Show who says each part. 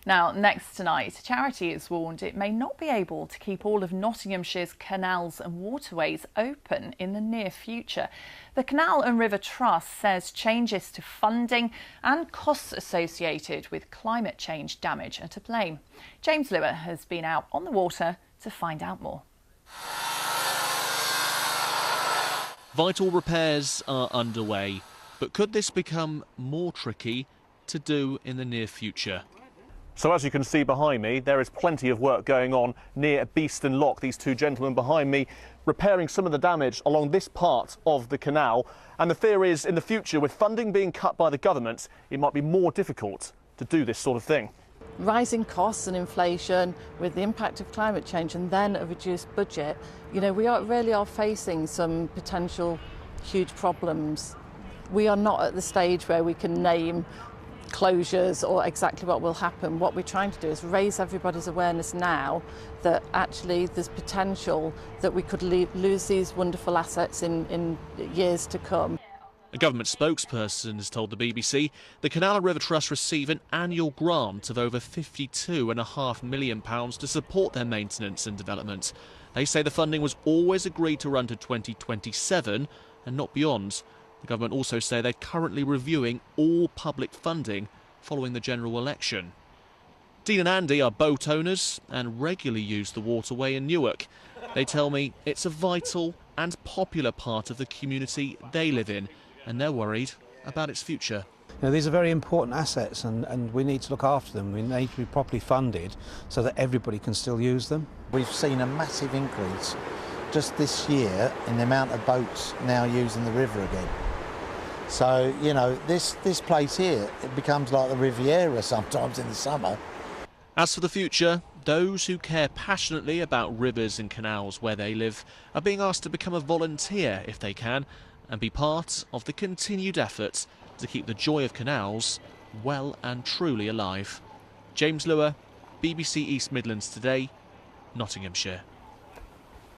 Speaker 1: Now, next tonight, a charity is warned it may not be able to keep all of Nottinghamshire's canals and waterways open in the near future. The Canal and River Trust says changes to funding and costs associated with climate change damage are to blame. James Lewis has been out on the water to find out more.
Speaker 2: Vital repairs are underway, but could this become more tricky to do in the near future?
Speaker 3: So as you can see behind me, there is plenty of work going on near Beeston Lock. These two gentlemen behind me repairing some of the damage along this part of the canal. And the fear is, in the future, with funding being cut by the government, it might be more difficult to do this sort of thing.
Speaker 4: Rising costs and inflation with the impact of climate change and then a reduced budget, we really are facing some potential huge problems. We are not at the stage where we can name closures or exactly what will happen. What we're trying to do is raise everybody's awareness now that actually there's potential that we could lose these wonderful assets in years to come.
Speaker 2: A government spokesperson has told the BBC the Canal and River Trust receive an annual grant of over £52.5 million to support their maintenance and development. They say the funding was always agreed to run to 2027 and not beyond. The government also say they're currently reviewing all public funding following the general election. Dean and Andy are boat owners and regularly use the waterway in Newark. They tell me it's a vital and popular part of the community they live in, and they're worried about its future.
Speaker 5: These are very important assets and we need to look after them. We need to be properly funded so that everybody can still use them.
Speaker 6: We've seen a massive increase just this year in the amount of boats now using the river again. So, this place here, it becomes like the Riviera sometimes in the summer.
Speaker 2: As for the future, those who care passionately about rivers and canals where they live are being asked to become a volunteer if they can and be part of the continued effort to keep the joy of canals well and truly alive. James Lewis, BBC East Midlands Today, Nottinghamshire.